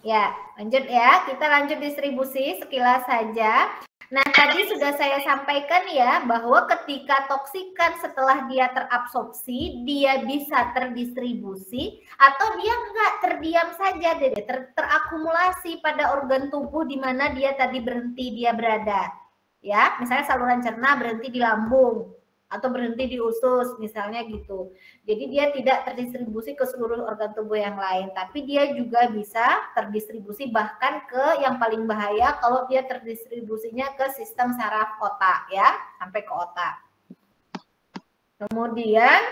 Ya, lanjut ya. Kita lanjut distribusi sekilas saja. Nah, tadi sudah saya sampaikan ya bahwa ketika toksikan setelah dia terabsorpsi, dia bisa terdistribusi atau dia enggak terdiam saja, terakumulasi pada organ tubuh di mana dia tadi berhenti dia berada. Ya, misalnya saluran cerna berhenti di lambung atau berhenti di usus misalnya gitu. Jadi dia tidak terdistribusi ke seluruh organ tubuh yang lain, tapi dia juga bisa terdistribusi bahkan ke yang paling bahaya kalau dia terdistribusinya ke sistem saraf otak ya, sampai ke otak. Kemudian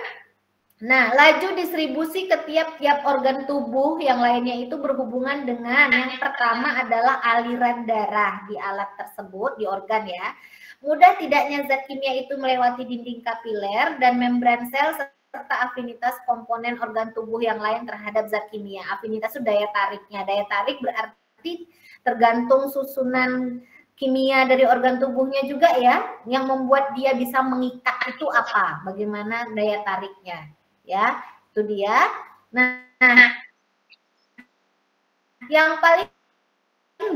nah, laju distribusi ke tiap-tiap organ tubuh yang lainnya itu berhubungan dengan yang pertama adalah aliran darah di alat tersebut, di organ ya. Mudah tidaknya zat kimia itu melewati dinding kapiler dan membran sel serta afinitas komponen organ tubuh yang lain terhadap zat kimia. Afinitas itu daya tariknya. Daya tarik berarti tergantung susunan kimia dari organ tubuhnya juga ya, yang membuat dia bisa mengikat itu apa, bagaimana daya tariknya. Ya, itu dia. Nah, yang paling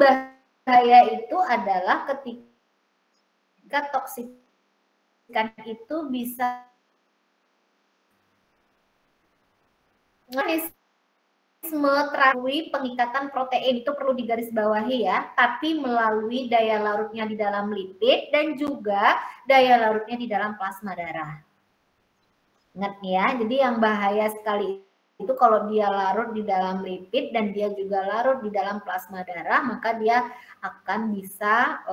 bahaya itu adalah ketika toksikan itu bisa melalui pengikatan protein, itu perlu digarisbawahi ya, tapi melalui daya larutnya di dalam lipid dan juga daya larutnya di dalam plasma darah. Ingat ya, jadi yang bahaya sekali itu kalau dia larut di dalam lipid dan dia juga larut di dalam plasma darah, maka dia akan bisa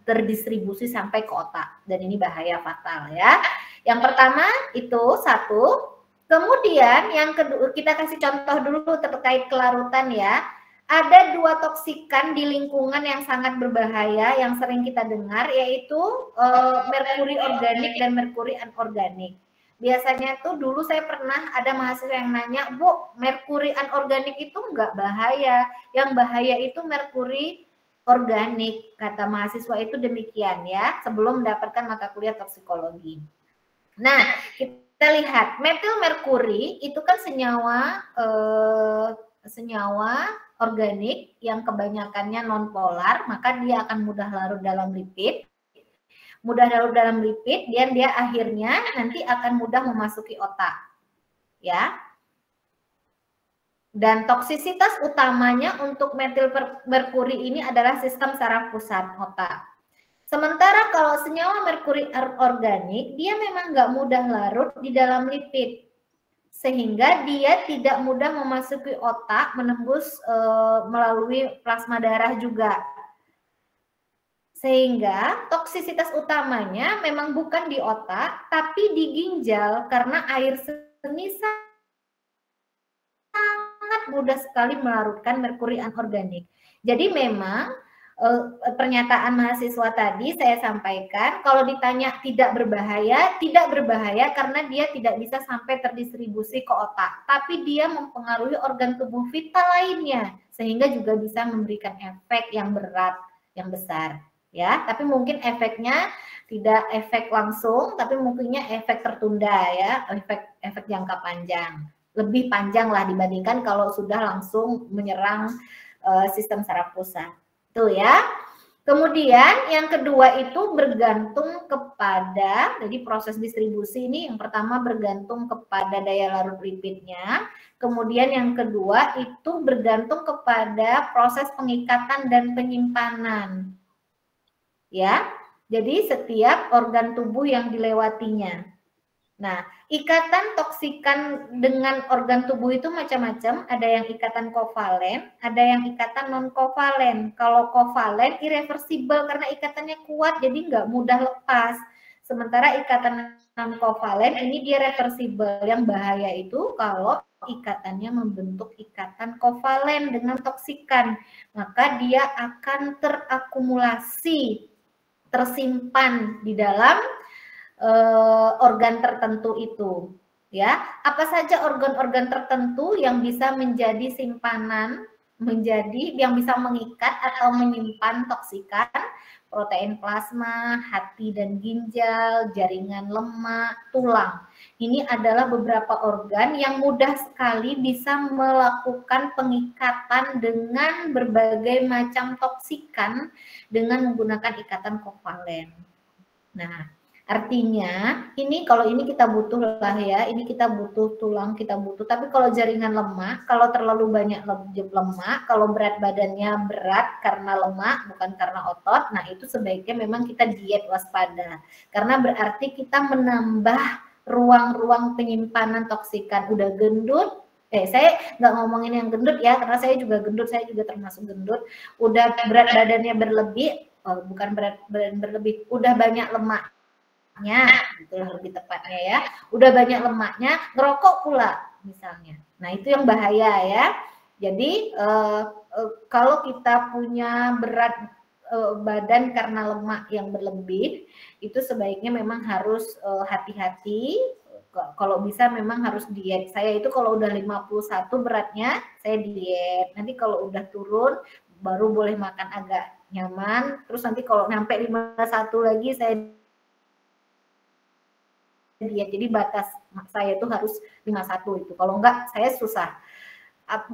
terdistribusi sampai ke otak, dan ini bahaya fatal ya. Yang pertama itu satu. Kemudian yang kedua, kita kasih contoh dulu terkait kelarutan ya. Ada dua toksikan di lingkungan yang sangat berbahaya yang sering kita dengar, yaitu merkuri organik dan merkuri anorganik. Biasanya tuh dulu saya pernah ada mahasiswa yang nanya, Bu, merkuri anorganik itu enggak bahaya, yang bahaya itu merkuri organik, kata mahasiswa itu demikian ya, sebelum mendapatkan mata kuliah toksikologi. Nah, kita lihat metil merkuri itu kan senyawa organik yang kebanyakannya nonpolar, maka dia akan mudah larut dalam lipid. Mudah larut dalam lipid, dan dia akhirnya nanti akan mudah memasuki otak. Ya. Dan toksisitas utamanya untuk metil merkuri ini adalah sistem saraf pusat otak. Sementara kalau senyawa merkuri organik, dia memang nggak mudah larut di dalam lipid, sehingga dia tidak mudah memasuki otak, menembus melalui plasma darah juga. Sehingga toksisitas utamanya memang bukan di otak, tapi di ginjal, karena air seni sangat mudah sekali melarutkan merkuri anorganik. Jadi memang pernyataan mahasiswa tadi saya sampaikan, kalau ditanya tidak berbahaya karena dia tidak bisa sampai terdistribusi ke otak, tapi dia mempengaruhi organ tubuh vital lainnya, sehingga juga bisa memberikan efek yang berat, yang besar. Ya, tapi mungkin efeknya tidak efek langsung, tapi mungkinnya efek tertunda ya, efek jangka panjang. Lebih panjang lah dibandingkan kalau sudah langsung menyerang sistem saraf pusat. Tuh ya. Kemudian yang kedua itu bergantung kepada, jadi proses distribusi ini yang pertama bergantung kepada daya larut lipidnya, kemudian yang kedua itu bergantung kepada proses pengikatan dan penyimpanan. Ya, jadi setiap organ tubuh yang dilewatinya. Nah, ikatan toksikan dengan organ tubuh itu macam-macam. Ada yang ikatan kovalen, ada yang ikatan non-kovalen. Kalau kovalen irreversibel karena ikatannya kuat, jadi nggak mudah lepas. Sementara ikatan non-kovalen ini dia reversibel. Yang bahaya itu kalau ikatannya membentuk ikatan kovalen dengan toksikan, maka dia akan terakumulasi, tersimpan di dalam organ tertentu itu. Ya, apa saja organ-organ tertentu yang bisa menjadi simpanan menjadi yang bisa mengikat atau menyimpan toksikan protein plasma, hati dan ginjal, jaringan lemak, tulang. Ini adalah beberapa organ yang mudah sekali bisa melakukan pengikatan dengan berbagai macam toksikan dengan menggunakan ikatan kovalen. Nah, artinya ini kalau ini kita butuh lah ya, ini kita butuh tulang, kita butuh. Tapi kalau jaringan lemak, kalau terlalu banyak lemak, kalau berat badannya berat karena lemak bukan karena otot, nah itu sebaiknya memang kita diet waspada. Karena berarti kita menambah ruang-ruang penyimpanan toksikan. Udah gendut, saya nggak ngomongin yang gendut ya, karena saya juga gendut, saya juga termasuk gendut. Udah berat badannya berlebih, bukan berat badan berlebih, udah banyak lemaknya, itulah lebih tepatnya ya, udah banyak lemaknya, ngerokok pula misalnya. Nah itu yang bahaya ya. Jadi kalau kita punya berat badan karena lemak yang berlebih, itu sebaiknya memang harus hati-hati. Kalau bisa memang harus diet. Saya itu kalau udah 51 beratnya, saya diet. Nanti kalau udah turun, baru boleh makan agak nyaman. Terus nanti kalau nyampe 51 lagi, saya diet. Jadi batas saya itu harus 51 itu. Kalau enggak, saya susah.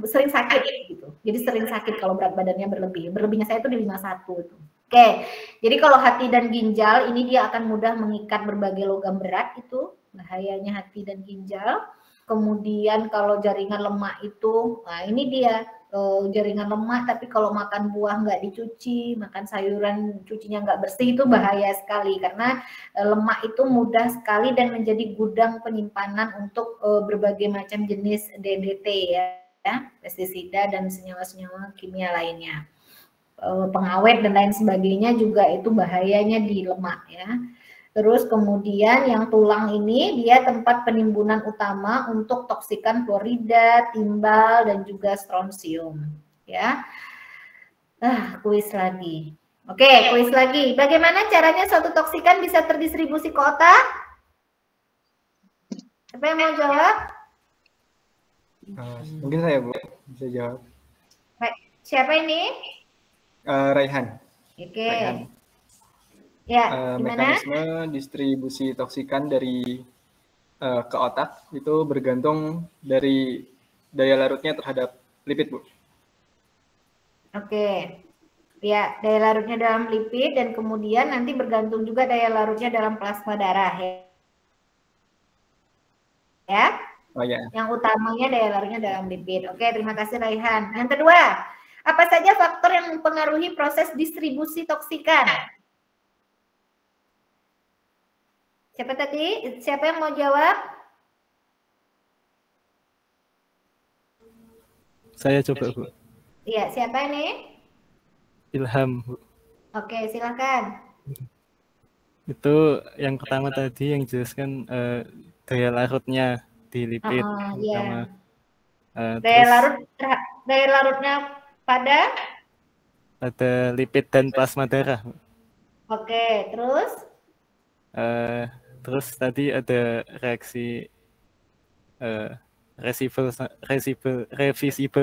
Sering sakit gitu. Jadi sering sakit kalau berat badannya berlebih. Berlebihnya saya itu di 51 itu. Oke, jadi kalau hati dan ginjal ini dia akan mudah mengikat berbagai logam berat, itu bahayanya hati dan ginjal. Kemudian kalau jaringan lemak itu, nah ini dia jaringan lemak, tapi kalau makan buah nggak dicuci, makan sayuran cucinya nggak bersih, itu bahaya sekali karena lemak itu mudah sekali dan menjadi gudang penyimpanan untuk berbagai macam jenis DDT ya, pestisida dan senyawa-senyawa kimia lainnya. Pengawet dan lain sebagainya juga itu bahayanya di lemak ya. Terus kemudian yang tulang ini dia tempat penimbunan utama untuk toksikan fluorida, timbal dan juga strontium ya. Kuis lagi. Oke, kuis lagi. Bagaimana caranya suatu toksikan bisa terdistribusi ke otak? Siapa yang mau jawab? Mungkin saya Bu bisa jawab. Siapa ini? Raihan. Oke. Raihan. Ya, mekanisme distribusi toksikan dari ke otak itu bergantung dari daya larutnya terhadap lipid, Bu. Oke. Ya, daya larutnya dalam lipid dan kemudian nanti bergantung juga daya larutnya dalam plasma darah ya. Oh ya. Yang utamanya daya larutnya dalam lipid. Oke, terima kasih Raihan. Yang kedua, apa saja faktor yang mempengaruhi proses distribusi toksikan? Siapa tadi? Siapa yang mau jawab? Saya coba, Bu. Iya, siapa ini? Ilham, Bu. Oke, silakan. Itu yang pertama tadi yang jelaskan daya larutnya di lipid utama. Daya larutnya pada lipid dan plasma darah. Oke, terus? Terus tadi ada reaksi reversible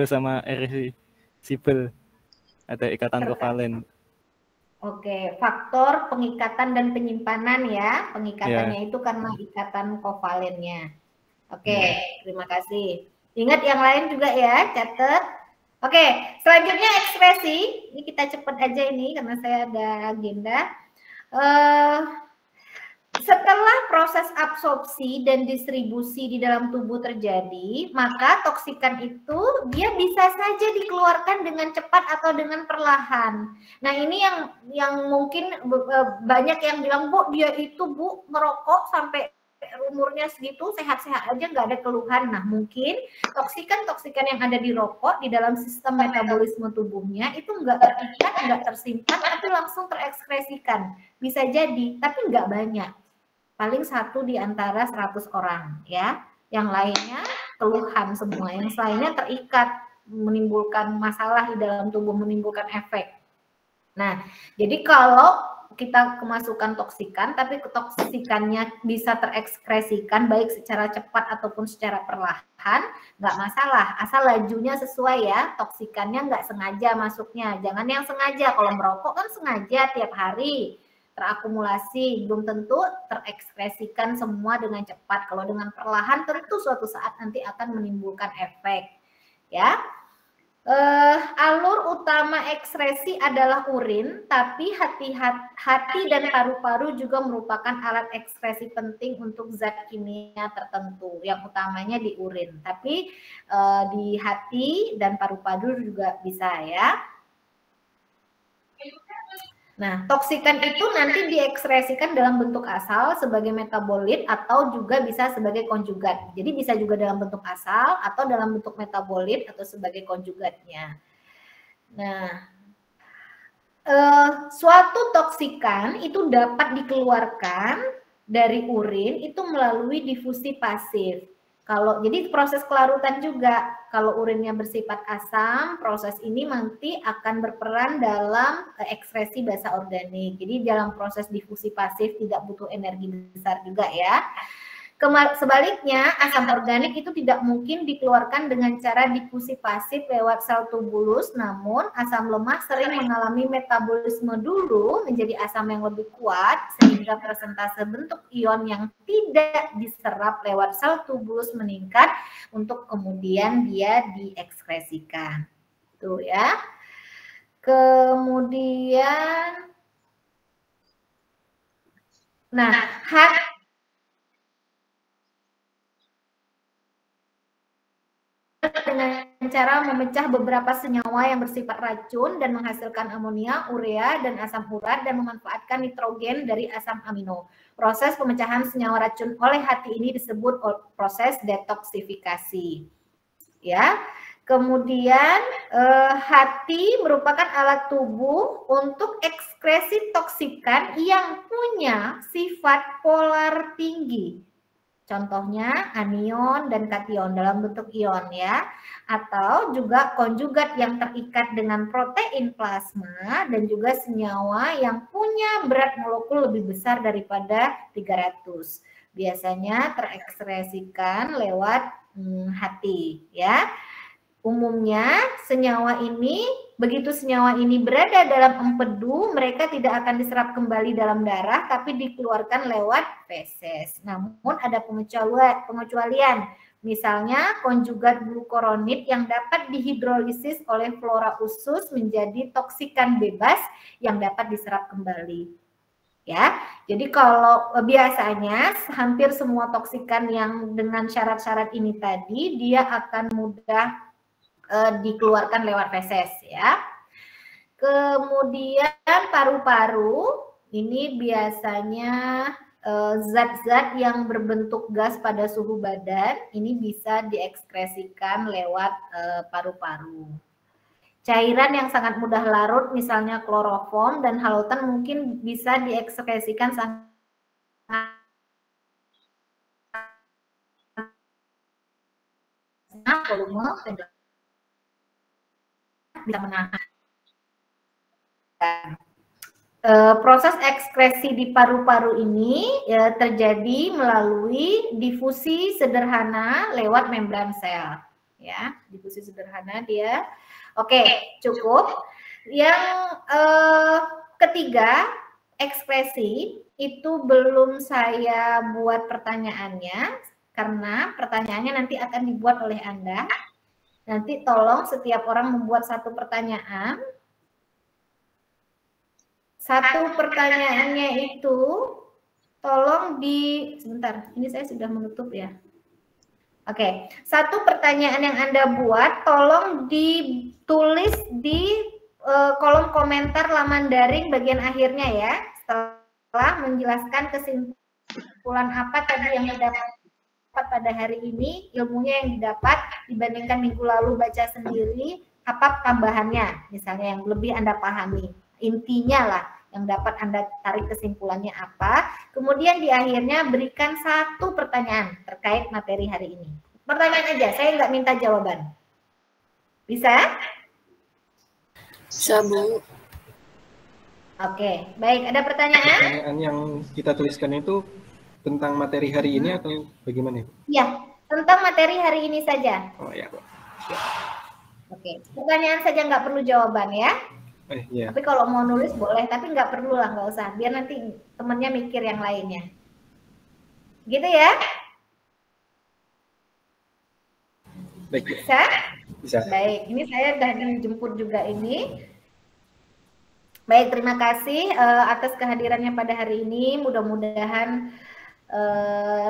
sama irreversible, ada ikatan kovalen. Oke, faktor pengikatan dan penyimpanan ya. Pengikatannya itu karena ikatan kovalennya. Oke, terima kasih. Ingat yang lain juga ya, catat. Oke, selanjutnya ekspresi. Ini kita cepat aja ini karena saya ada agenda. Setelah proses absorpsi dan distribusi di dalam tubuh terjadi, maka toksikan itu dia bisa saja dikeluarkan dengan cepat atau dengan perlahan. Nah ini yang mungkin banyak yang bilang, Bu, dia itu Bu merokok sampai umurnya segitu sehat-sehat aja nggak ada keluhan. Nah mungkin toksikan-toksikan yang ada di rokok di dalam sistem metabolisme tubuhnya itu nggak terikat, nggak tersimpan, tapi langsung terekspresikan. Bisa jadi, tapi nggak banyak. Paling 1 di antara 100 orang ya. Yang lainnya keluhan semua, yang lainnya terikat, menimbulkan masalah di dalam tubuh, menimbulkan efek. Nah, jadi kalau kita kemasukan toksikan, tapi toksikannya bisa terekspresikan baik secara cepat ataupun secara perlahan, nggak masalah, asal lajunya sesuai ya, toksikannya nggak sengaja masuknya. Jangan yang sengaja, kalau merokok kan sengaja tiap hari, terakumulasi, belum tentu terekspresikan semua dengan cepat. Kalau dengan perlahan tentu suatu saat nanti akan menimbulkan efek. Ya, alur utama ekskresi adalah urin, tapi hati dan paru-paru juga merupakan alat ekskresi penting untuk zat kimia tertentu. Yang utamanya di urin, tapi di hati dan paru-paru juga bisa ya. Nah, toksikan itu nanti diekspresikan dalam bentuk asal sebagai metabolit atau juga bisa sebagai konjugat. Jadi bisa juga dalam bentuk asal atau dalam bentuk metabolit atau sebagai konjugatnya. Nah, suatu toksikan itu dapat dikeluarkan dari urin itu melalui difusi pasif. Jadi proses kelarutan juga, kalau urinnya bersifat asam, proses ini nanti akan berperan dalam ekskresi basa organik. Jadi dalam proses difusi pasif tidak butuh energi besar juga ya. Sebaliknya, asam organik itu tidak mungkin dikeluarkan dengan cara difusi pasif lewat sel tubulus, namun asam lemah sering mengalami metabolisme dulu menjadi asam yang lebih kuat, sehingga persentase bentuk ion yang tidak diserap lewat sel tubulus meningkat untuk kemudian dia diekskresikan. Tuh ya. Kemudian, dengan cara memecah beberapa senyawa yang bersifat racun dan menghasilkan amonia, urea, dan asam urat dan memanfaatkan nitrogen dari asam amino. Proses pemecahan senyawa racun oleh hati ini disebut proses detoksifikasi. Ya. Kemudian hati merupakan alat tubuh untuk ekskresi toksikan yang punya sifat polar tinggi. Contohnya anion dan kation dalam bentuk ion ya, atau juga konjugat yang terikat dengan protein plasma dan juga senyawa yang punya berat molekul lebih besar daripada 300. Biasanya terekspresikan lewat hati ya. Umumnya begitu senyawa ini berada dalam empedu, mereka tidak akan diserap kembali dalam darah, tapi dikeluarkan lewat feses. Namun ada pengecualian, misalnya konjugat glukuronid yang dapat dihidrolisis oleh flora usus menjadi toksikan bebas yang dapat diserap kembali. Ya, jadi kalau biasanya hampir semua toksikan yang dengan syarat-syarat ini tadi, dia akan mudah dikeluarkan lewat feses ya. Kemudian paru-paru ini biasanya zat-zat yang berbentuk gas pada suhu badan ini bisa diekskresikan lewat paru-paru. Cairan yang sangat mudah larut misalnya kloroform dan halotan mungkin bisa diekskresikan sangat volume bisa menahan. Proses ekskresi di paru-paru ini terjadi melalui difusi sederhana lewat membran sel. Ya, difusi sederhana dia. Oke, cukup. Yang ketiga, ekspresi itu belum saya buat pertanyaannya karena pertanyaannya nanti akan dibuat oleh Anda. Nanti tolong setiap orang membuat satu pertanyaan. Satu pertanyaannya itu tolong sebentar, ini saya sudah menutup ya. Oke, satu pertanyaan yang Anda buat tolong ditulis di kolom komentar laman daring bagian akhirnya ya. Setelah menjelaskan kesimpulan apa tadi yang didapat pada hari ini, ilmunya yang didapat dibandingkan minggu lalu baca sendiri, apa tambahannya, misalnya yang lebih Anda pahami, intinya lah yang dapat Anda tarik kesimpulannya apa. Kemudian di akhirnya berikan satu pertanyaan terkait materi hari ini. Pertanyaan aja, saya nggak minta jawaban. Bisa? Bisa, Bu. Oke, baik. Ada pertanyaan? Pertanyaan yang kita tuliskan itu tentang materi hari ini atau bagaimana? Ya, tentang materi hari ini saja. Oh ya, Pak. Oke, pertanyaan saja nggak perlu jawaban ya. Ya. Tapi kalau mau nulis boleh, tapi nggak perlu lah, nggak usah. Biar nanti temennya mikir yang lainnya. Gitu ya? Baik. Bisa? Bisa. Baik, ini saya udah dijemput juga ini. Baik, terima kasih atas kehadirannya pada hari ini. Mudah-mudahan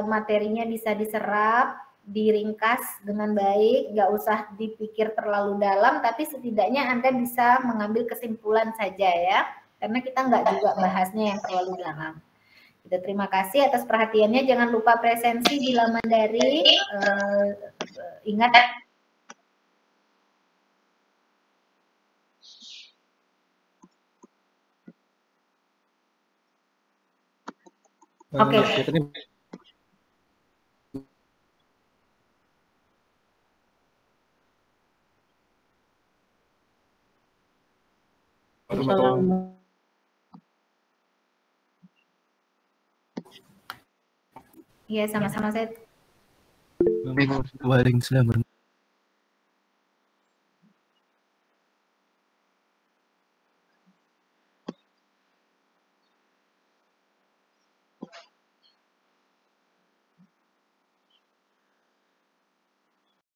materinya bisa diserap, diringkas dengan baik, nggak usah dipikir terlalu dalam, tapi setidaknya Anda bisa mengambil kesimpulan saja ya, karena kita nggak juga bahasnya yang terlalu dalam. Kita terima kasih atas perhatiannya. Jangan lupa presensi bila Mandari. Ingat. Oke. Iya, sama-sama saya. Waalaikumsalam.